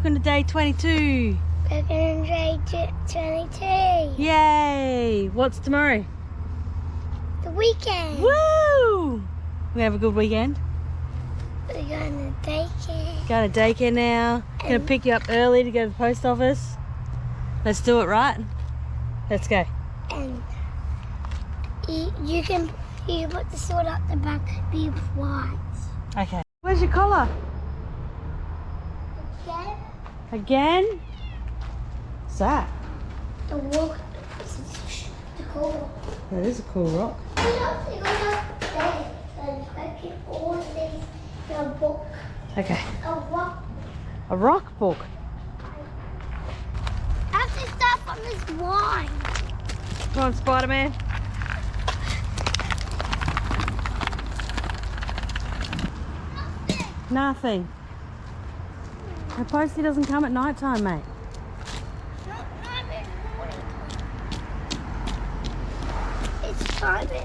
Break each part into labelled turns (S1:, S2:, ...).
S1: Welcome to day 22.
S2: Welcome to day 22.
S1: Yay! What's tomorrow?
S2: The weekend.
S1: Woo! We have a good weekend.
S2: We're going to daycare.
S1: Going to daycare now. Gonna pick you up early to go to the post office. Let's do it, right? Let's go.
S2: And you can put the sword up the back, be white.
S1: Okay. Where's your collar?
S2: Okay.
S1: Again? What's that?
S2: The walk. The cool.
S1: That is a cool rock.
S2: All of these in a book.
S1: Okay.
S2: A rock.
S1: A rock book.
S2: I have to start from this line.
S1: Come on, Spider-Man. Nothing. The postie doesn't come at night time, mate.
S2: It's kind of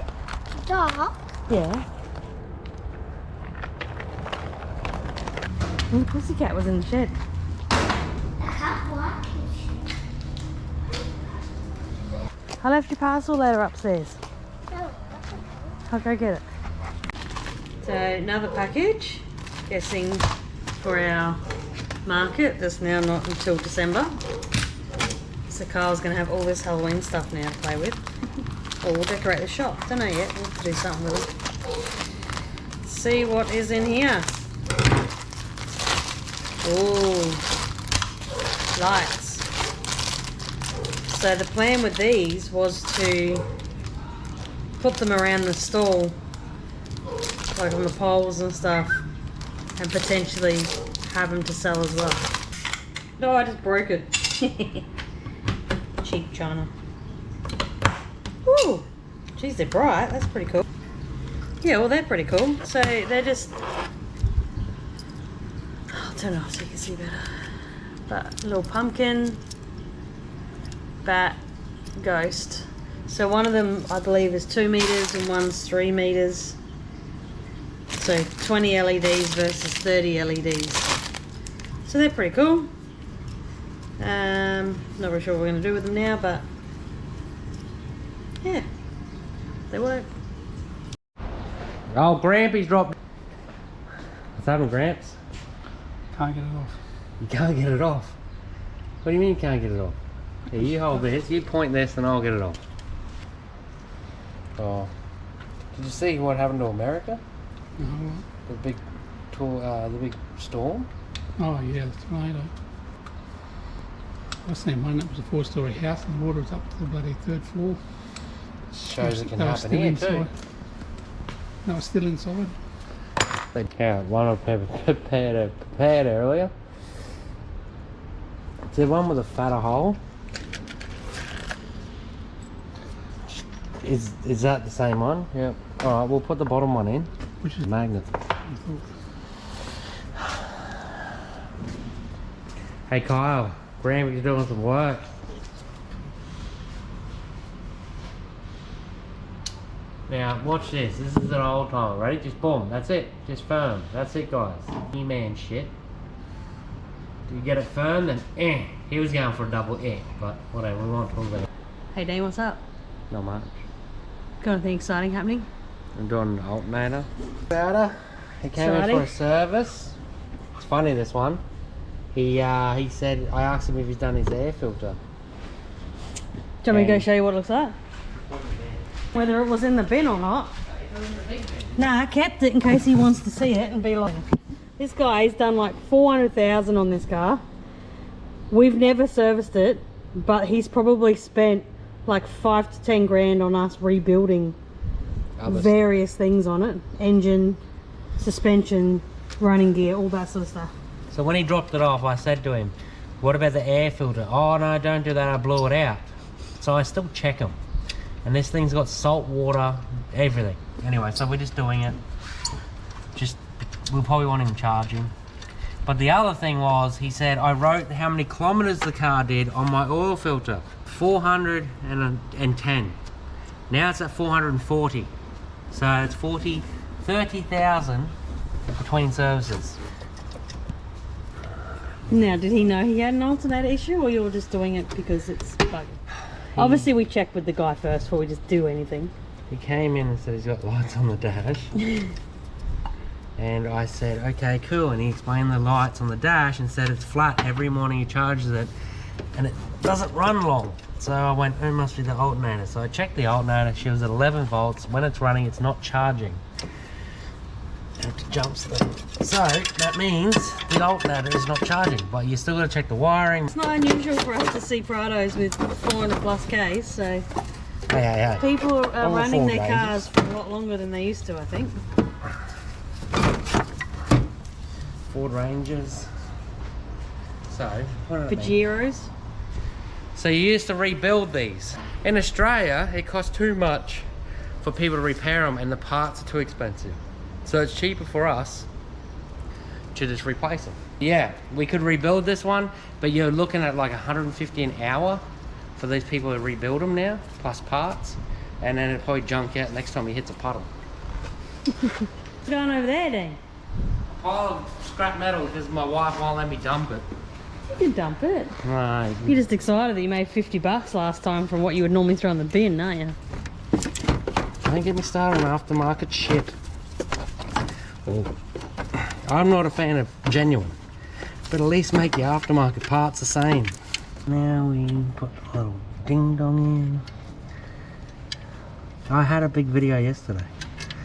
S2: dark.
S1: Yeah. And the pussycat was in the shed.
S2: The cat watch.
S1: I left your parcel letter upstairs.
S2: No.
S1: I'll go get it. So another package, guessing for our market. That's now not until December. So Carl's going to have all this Halloween stuff now to play with. Or we'll decorate the shop. Don't know yet. We'll have to do something with it. Let's see what is in here. Ooh, lights. So the plan with these was to put them around the stall, like on the poles and stuff, and potentially have them to sell as well. No, I just broke it. Cheap china. Ooh, geez, they're bright. That's pretty cool. Yeah, well, they're pretty cool. So they're just... I'll turn it off so you can see better. But a little pumpkin, bat, ghost. So one of them, I believe, is 2 meters and one's 3 meters. So 20 LEDs versus 30 LEDs. So they're pretty cool. Not really sure what we're going to do with them now, but yeah, they work.
S3: Oh, Grampy's dropped. What's happening, Gramps?
S4: Can't get it off.
S3: You can't get it off. What do you mean you can't get it off? Here, you hold this, you point this, and I'll get it off. Oh. Did you see what happened to America?
S4: No.
S3: The big the big storm?
S4: Oh yeah, the tornado. I seen one that was a 4-story house and the water was up to the bloody 3rd floor.
S3: Shows it can
S4: They were
S3: happen
S4: still
S3: here
S4: inside.
S3: too.
S4: They were still inside.
S3: They count. One I prepared earlier. Is there one with a fatter hole? Is that the same one? Yep. Alright, we'll put the bottom one in.
S4: Which is
S3: Magnet. Hey Kyle, Grampy's doing some work. Now watch this. This is an old timer. Ready? Just boom. That's it. Just firm. That's it, guys. E-man shit. Do you get it firm? Then he was going for a double but whatever. We won't talk about it.
S1: Hey Dane, what's up?
S3: Not much.
S1: Got anything exciting happening?
S3: I'm doing an alternator. He came in for a service. It's funny, this one. He said, I asked him if he's done his air filter.
S1: Do you want me to go show you what it looks like? Whether it was in the bin or not. Nah, I kept it in case he wants to see it and be like, this guy's done like 400,000 on this car. We've never serviced it, but he's probably spent like 5 to 10 grand on us rebuilding various things on it. Engine, suspension, running gear, all that sort of stuff.
S3: So when he dropped it off, I said to him, what about the air filter? Oh no, don't do that, I blew it out. So I still check them. And this thing's got salt water, everything. Anyway, so we're just doing it. We'll probably won't even charge him. But the other thing was, he said, I wrote how many kilometers the car did on my oil filter. 410. Now it's at 440. So it's 30,000 between services.
S1: Now, did he know he had an alternator issue, or you were just doing it because it's buggy? Obviously, we checked with the guy first before we just do anything.
S3: He came in and said he's got lights on the dash. And I said, okay, cool. And he explained the lights on the dash and said it's flat. Every morning he charges it and it doesn't run long. So I went, it must be the alternator. So I checked the alternator. She was at 11 volts. When it's running, it's not charging. And it jumps them. So that means the alternator is not charging, but you still got to check the wiring.
S1: It's not unusual for us to see Prados with 400 plus Ks, so
S3: Hey.
S1: people are
S3: All
S1: running
S3: Ford
S1: their
S3: Rangers.
S1: cars for a lot longer than they used to, I think.
S3: Ford Rangers. So, what did I mean?
S1: Pajeros.
S3: So you used to rebuild these. In Australia, it costs too much for people to repair them and the parts are too expensive. So it's cheaper for us to just replace them. Yeah, we could rebuild this one, but you're looking at like 150 an hour for these people to rebuild them now, plus parts. And then it'll probably junk out next time he hits a puddle.
S1: What's going over there, Dean?
S3: Pile of scrap metal because my wife won't let me dump it.
S1: You can dump it.
S3: Right.
S1: You're just excited that you made $50 last time from what you would normally throw in the bin, aren't you?
S3: Don't get me started on aftermarket shit. Oh. I'm not a fan of genuine, but at least make your aftermarket parts the same. Now we put a little ding dong in. I had a big video yesterday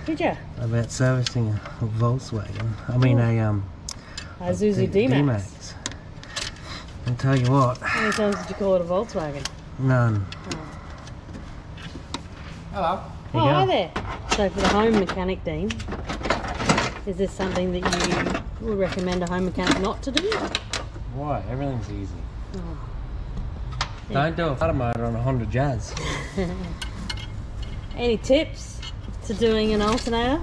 S1: Did you?
S3: about servicing a Volkswagen. I mean a
S1: Isuzu D-Max.
S3: I'll tell you what,
S1: How many times did you call it a Volkswagen?
S3: none. Hello.
S1: Oh, hi there. So for the home mechanic, Dean, is this something that you would recommend a home mechanic not to do?
S3: Why? Everything's easy.
S1: Oh.
S3: Don't do a flutter motor on a Honda Jazz.
S1: Any tips to doing an alternator?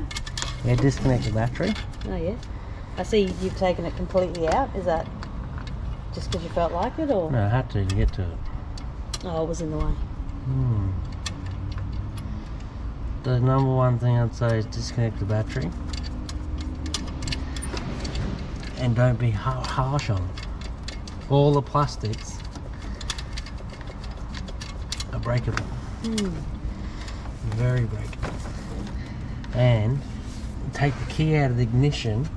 S3: Yeah, disconnect the battery.
S1: Oh yeah. I see you've taken it completely out. Is that just because you felt like it, or?
S3: No, I had to get to it.
S1: Oh, it was in the way.
S3: The number one thing I'd say is disconnect the battery. And don't be harsh on it. All the plastics are breakable. Very breakable. And take the key out of the ignition.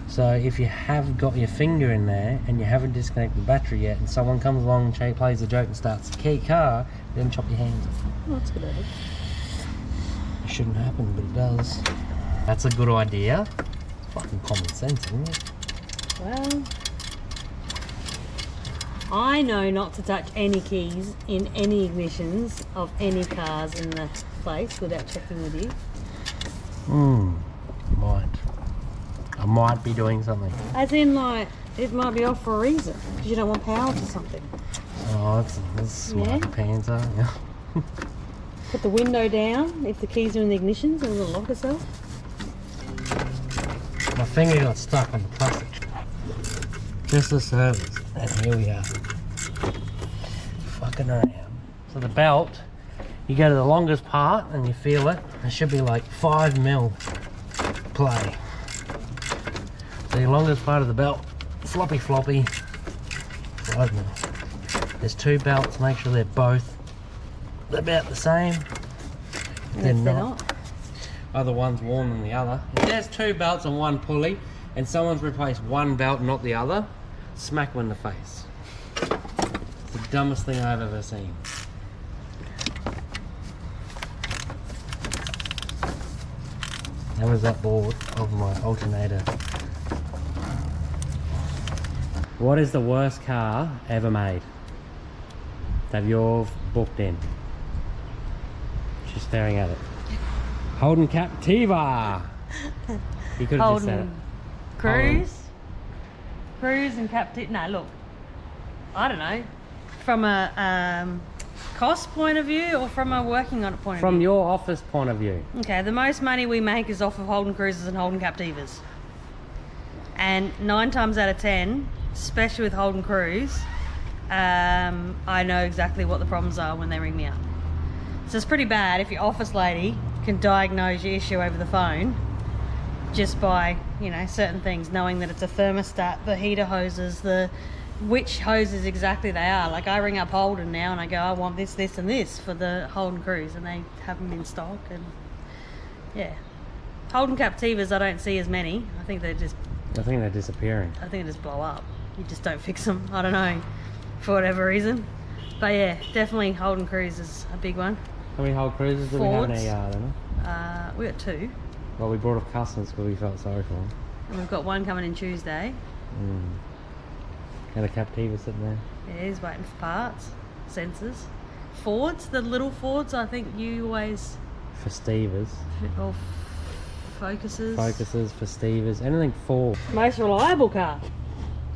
S3: So if you have got your finger in there and you haven't disconnected the battery yet, and someone comes along and plays a joke and starts the key car, then chop your hands off.
S1: Oh, that's a good idea.
S3: It shouldn't happen, but it does. That's a good idea. It's fucking common sense, isn't it?
S1: Well, I know not to touch any keys in any ignitions of any cars in the place without checking with you.
S3: Might. I might be doing something.
S1: As in, like, it might be off for a reason, because you don't want power to something.
S3: Oh, that's smart
S1: Yeah.
S3: pants, aren't you?
S1: Put the window down if the keys are in the ignitions and it'll lock itself.
S3: My finger got stuck on the plastic. Just the service. And here we are. Fucking around. So the belt, you go to the longest part and you feel it. It should be like 5 mil play. So your longest part of the belt, floppy, 5 mil. There's 2 belts, make sure they're both about the same.
S1: And if they're not,
S3: Other one's worn than the other. If there's 2 belts on one pulley and someone's replaced one belt, not the other, smack them in the face. It's the dumbest thing I've ever seen. That was that board of my alternator. What is the worst car ever made? Have you all booked in? She's staring at it. Holden Captiva. You could have just said it.
S1: Cruise and Captive. No, look, I don't know. From a cost point of view or from a working on it point of
S3: From
S1: view?
S3: your office point of view.
S1: Okay, the most money we make is off of Holden Cruisers and Holden Captivas. And 9 times out of 10, especially with Holden Cruise, I know exactly what the problems are when they ring me up. So it's pretty bad if your office lady can diagnose your issue over the phone just by you know, certain things, knowing that it's a thermostat, the heater hoses, which hoses exactly they are. Like I ring up Holden now and I go, I want this, this and this for the Holden Cruise, and they have them in stock. And yeah, Holden Captivas I don't see as many. I think they're disappearing. I think they just blow up. You just don't fix them. I don't know, for whatever reason. But yeah, definitely Holden Cruise is a big one.
S3: How many Holden Cruises do we have in our
S1: Fords.
S3: yard, Emma?
S1: We got 2.
S3: Well, we brought off customers because we felt sorry for them.
S1: And we've got one coming in Tuesday.
S3: And a Captiva sitting there.
S1: Yeah, he's waiting for parts, sensors. Fords, the little Fords, I think you always...
S3: Festivas.
S1: Or Focuses.
S3: Festivas, anything Ford.
S1: Most reliable car.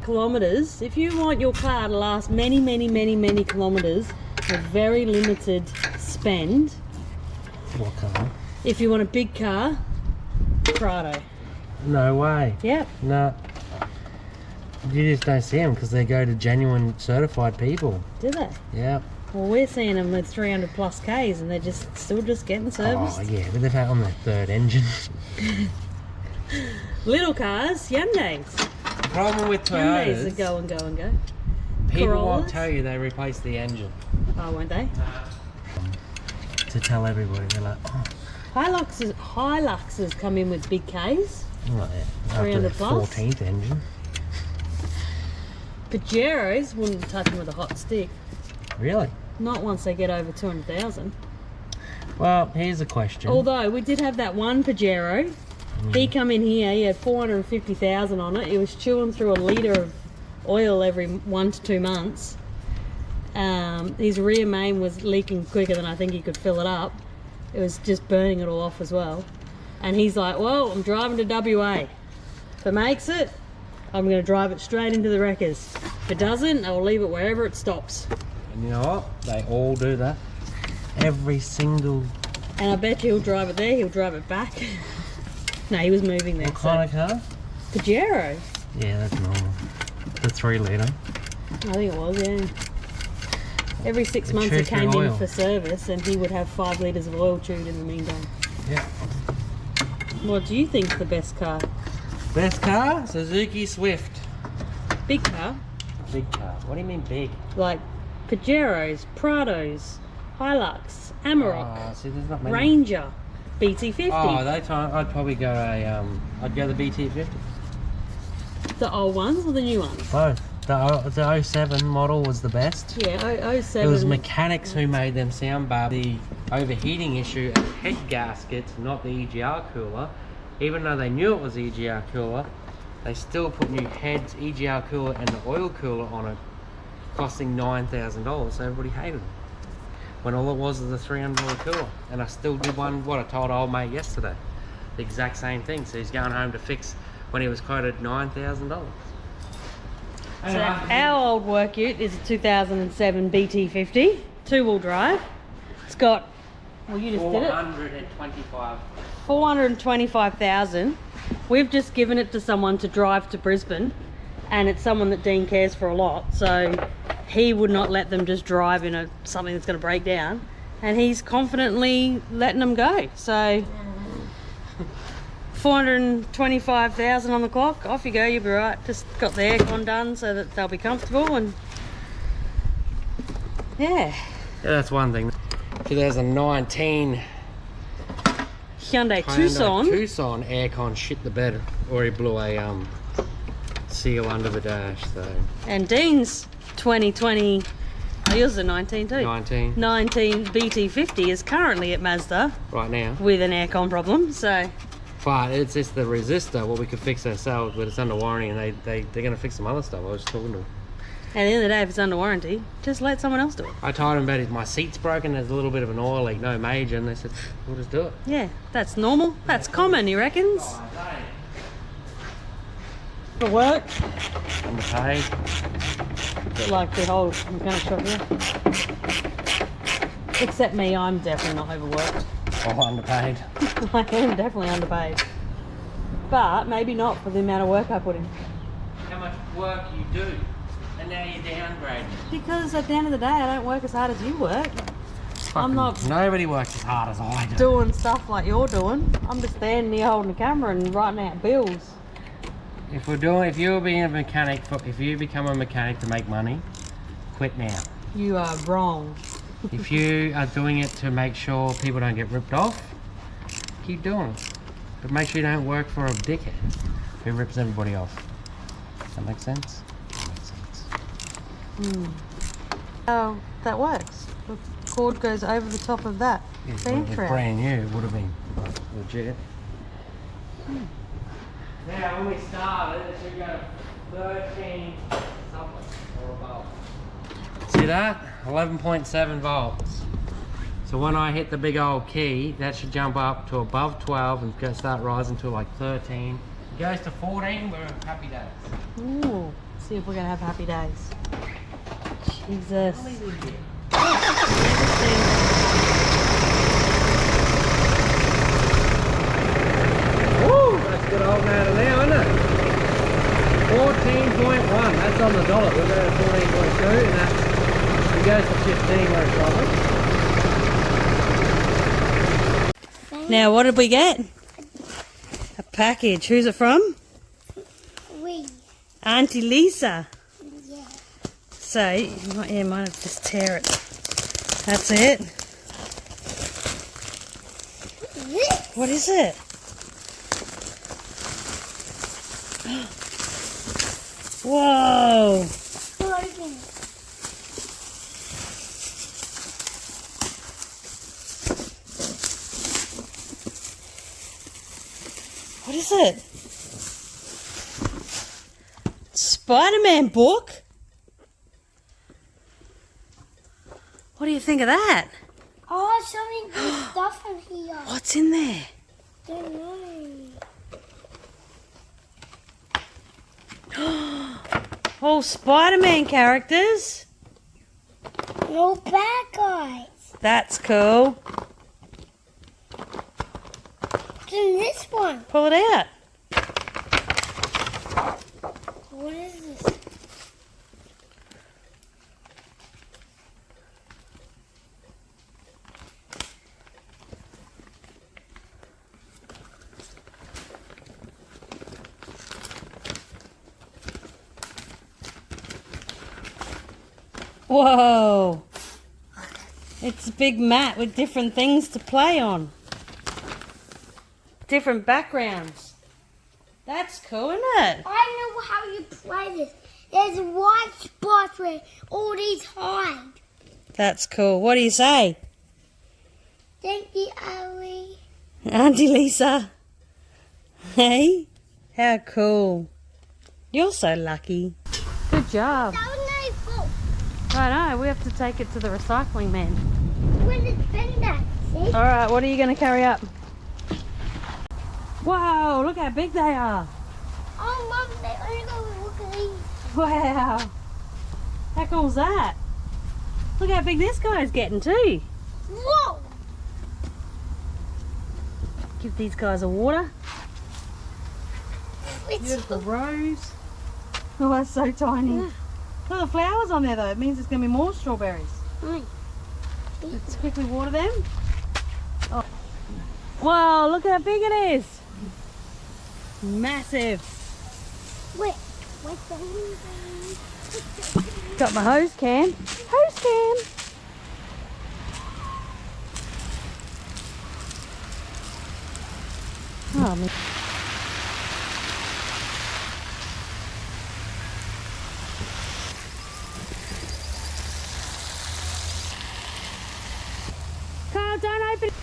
S1: Kilometres. If you want your car to last many, many, many, many kilometres with very limited spend,
S3: What car?
S1: if you want a big car, Prado.
S3: No way.
S1: Yep.
S3: No. You just don't see them because they go to genuine certified people.
S1: Do they?
S3: Yep.
S1: Well, we're seeing them with 300 plus Ks and they're still just getting serviced.
S3: Oh yeah, but they've had on their 3rd engine.
S1: Little cars, Hyundais.
S3: The problem with
S1: Hyundais
S3: Toyotas,
S1: that go and go and go.
S3: people won't
S1: Corollas?
S3: tell you they replaced the engine.
S1: Oh, won't they?
S3: To tell everybody, they're like, oh,
S1: Hiluxes come in with big Ks.
S3: not that. After
S1: 300
S3: the
S1: plus?
S3: 14th engine.
S1: Pajeros wouldn't touch them with a hot stick.
S3: Really?
S1: Not once they get over 200,000.
S3: Well, here's a question.
S1: Although we did have that one Pajero. He come in here, he had 450,000 on it. He was chewing through a litre of oil every 1 to 2 months. His rear main was leaking quicker than I think he could fill it up. It was just burning it all off as well. And he's like, well, I'm driving to WA. If it makes it, I'm going to drive it straight into the wreckers. If it doesn't, I'll leave it wherever it stops.
S3: And you know what? They all do that. Every single...
S1: And I bet you he'll drive it there, he'll drive it back. No, he was moving there.
S3: What kind of car?
S1: Pajero.
S3: Yeah, that's normal. The 3 litre.
S1: I think it was, yeah. Every 6
S3: It
S1: months he
S3: chews your
S1: came in
S3: oil.
S1: for service and he would have 5 litres of oil chewed in the meantime.
S3: Yeah.
S1: What do you think's the best car?
S3: Best car? Suzuki Swift.
S1: Big car?
S3: Big car. What do you mean big?
S1: Like Pajeros, Prados, Hilux, Amarok,
S3: See, there's not many.
S1: Ranger, BT50.
S3: Oh, that time I'd probably go I'd go the BT50.
S1: The old ones or the new ones?
S3: Both. The 07 model was the best.
S1: Yeah, 07.
S3: It was mechanics who made them sound bad. The overheating issue at head gaskets, not the EGR cooler. Even though they knew it was the EGR cooler, they still put new heads, EGR cooler and the oil cooler on it, costing $9,000, so everybody hated them. When all it was a $300 cooler. And I still did one, what I told old mate yesterday. The exact same thing, so he's going home to fix when he was quoted $9,000.
S1: So our old work ute is a 2007 BT50, 2-wheel drive. It's got, well you just did it, 425,000. We've just given it to someone to drive to Brisbane, and it's someone that Dean cares for a lot, so he would not let them just drive in something that's going to break down, and he's confidently letting them go. So 425,000 on the clock, off you go, you'll be right. Just got the aircon done so that they'll be comfortable, and yeah.
S3: That's one thing. 2019
S1: Hyundai Tucson.
S3: Tucson aircon shit the bed, or he blew a seal under the dash. So
S1: And Dean's 2020, oh, yours is a 19 too.
S3: 19
S1: BT50 is currently at Mazda
S3: right now.
S1: with an aircon problem, so
S3: But it's just the resistor, what we could fix ourselves, but it's under warranty, and they're going to fix some other stuff. I was talking to him.
S1: at the end of the day, if it's under warranty, just let someone else do it.
S3: I told him about it. My seat's broken. There's a little bit of an oil leak, no major, and they said we'll just do it.
S1: Yeah, that's normal. That's common, he reckons. For work,
S3: Underpaid.
S1: bit like the whole mechanic shop here. Except me, I'm definitely not overworked.
S3: Oh, underpaid.
S1: I am definitely underpaid. But maybe not for the amount of work I put in.
S3: How much work you do, and now you're downgrading.
S1: Because at the end of the day, I don't work as hard as you work. I'm not
S3: Nobody works as hard as I do.
S1: doing stuff like you're doing. I'm just standing here holding the camera and writing out bills.
S3: if you're being a mechanic, if you become a mechanic to make money, quit now.
S1: You are wrong.
S3: If you are doing it to make sure people don't get ripped off, keep doing it. But make sure you don't work for a dickhead who rips everybody off. Does that make sense? That makes sense.
S1: Oh, that works. The cord goes over the top of that.
S3: Yeah,
S1: Fan
S3: if it was
S1: trap.
S3: brand new, it would have been legit. Now, when we started, it should go 13 something or above. See that? 11.7 volts. So when I hit the big old key, that should jump up to above 12 and start rising to like 13. It goes to 14, we're in happy days.
S1: Ooh, see if we're gonna have happy days. Jesus.
S3: Woo! That's good old man now, isn't it? 14.1, that's on the dollar. We're going to 14.2 and that it goes to 15 where it's solid.
S1: Now, what did we get? A package. Who's it from?
S2: We.
S1: Auntie Lisa.
S2: Yeah.
S1: So, you might have to just tear it. That's it.
S2: This.
S1: What is it? Whoa!
S2: Open.
S1: What is it? Spider-Man book? What do you think of that?
S2: Oh, something good stuff in here.
S1: What's in there?
S2: Don't know.
S1: All Spider-Man characters?
S2: No bad guys.
S1: That's cool.
S2: What's in this one?
S1: Pull it out.
S2: What is this?
S1: Whoa! It's a big mat with different things to play on. Different backgrounds. That's cool, isn't it?
S2: I know how you play this. There's white spots where all these hide.
S1: That's cool. What do you say?
S2: Thank you, Ellie.
S1: Auntie Lisa. Hey? How cool. You're so lucky. Good job.
S2: That was no fault.
S1: I know, we have to take it to the recycling man.
S2: Where's the bin at? See?
S1: Alright, what are you going to carry up? Whoa, look how big they are.
S2: Oh, Mum, they only go look at these.
S1: Wow. How cool is that? Look how big this guy's getting too.
S2: Whoa!
S1: Give these guys a water.
S2: It's
S1: Beautiful rose. Oh, that's so tiny. Look at the flowers on there though. It means there's going to be more strawberries. Let's quickly water them. Oh. Wow, look how big it is. Massive.
S2: Wait, wait the
S1: Got my hose can. Hose can. Oh, man. Carl, don't open it.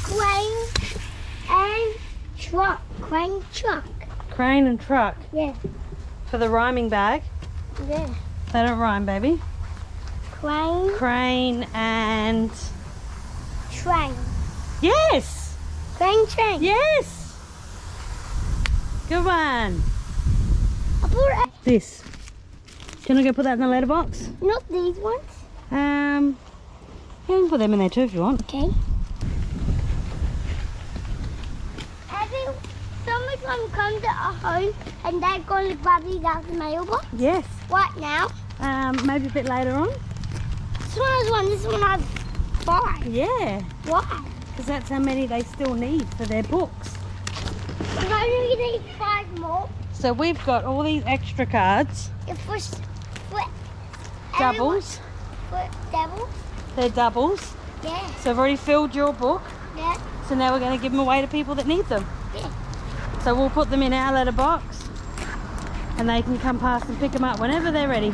S2: crane and truck. Crane truck.
S1: Crane and truck.
S2: Yeah,
S1: For the rhyming bag.
S2: yeah.
S1: They don't rhyme, baby.
S2: Crane,
S1: Crane and
S2: train.
S1: Yes!
S2: Bang train.
S1: Yes! Good one.
S2: I bought it.
S1: This. Can I go put that in the letterbox?
S2: Not these ones.
S1: You can put them in there too if you want.
S2: Okay. Someone's going to come to our home and they're going to grab these out of the mailbox.
S1: Yes.
S2: What now?
S1: Maybe a bit later on.
S2: This one has one, this one has 5.
S1: Yeah.
S2: Why?
S1: Because that's how many they still need for their books.
S2: Because I only need 5 more.
S1: So we've got all these extra cards.
S2: For
S1: Doubles.
S2: For devils.
S1: They're doubles.
S2: Yeah.
S1: So I've already filled your book.
S2: Yeah.
S1: So now we're going to give them away to people that need them.
S2: Yeah.
S1: So we'll put them in our letterbox and they can come past and pick them up whenever they're ready.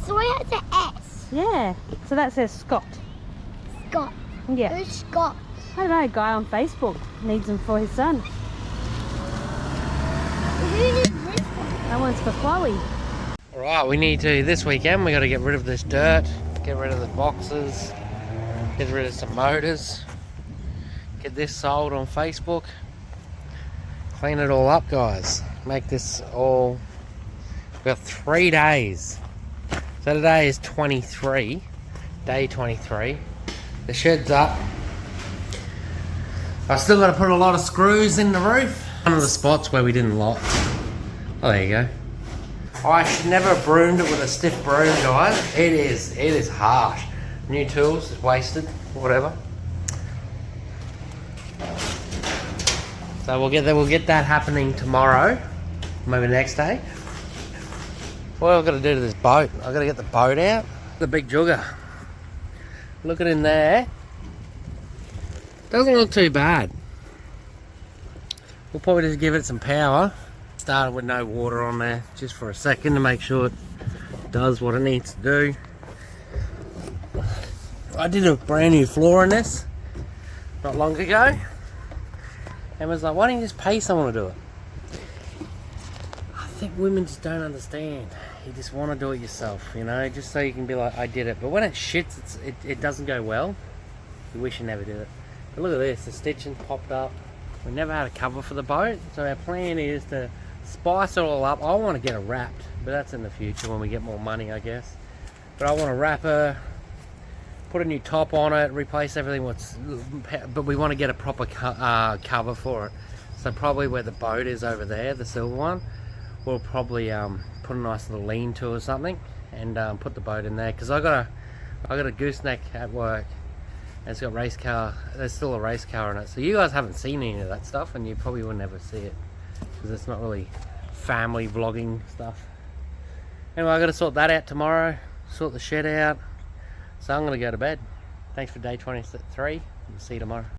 S2: So I have the S.
S1: Yeah. So that says Scott.
S2: Scott.
S1: Yeah.
S2: Who's Scott?
S1: I don't know, a guy on Facebook needs them for his son.
S2: Who is this one?
S1: That one's for Chloe.
S3: Alright, we need to, this weekend, we got to get rid of this dirt, get rid of the boxes, get rid of some motors, get this sold on Facebook, clean it all up, guys. Make this all, we've got 3 days. So today is 23, day 23. The shed's up. I've still got to put a lot of screws in the roof. One of the spots where we didn't lock. Oh, there you go. I should never have broomed it with a stiff broom, guys. It is harsh. New tools, it's wasted, whatever. So we'll get that happening tomorrow, maybe next day. What I've got to do to this boat, I've got to get the boat out. The big jugger. Look at in there. Doesn't look too bad. We'll probably just give it some power. Started with no water on there just for a second to make sure it does what it needs to do. I did a brand new floor in this not long ago and was like, why don't you just pay someone to do it? I think women just don't understand. You just want to do it yourself, you know, just so you can be like, I did it. But when it shits, it doesn't go well. You wish you never did it. But look at this, the stitching popped up. We never had a cover for the boat, so our plan is to spice it all up. I want to get her wrapped, but that's in the future when we get more money, I guess. But I want to wrap her, put a new top on it, replace everything. But we want to get a proper cover for it. So probably where the boat is over there, the silver one, we'll probably put a nice little lean-to or something and put the boat in there. Because I got a gooseneck at work. And it's got race car. There's still a race car in it. So you guys haven't seen any of that stuff, and you probably will never see it because it's not really family vlogging stuff. Anyway, I got to sort that out tomorrow. Sort the shed out. So I'm gonna go to bed. Thanks for day 23. We'll see you tomorrow.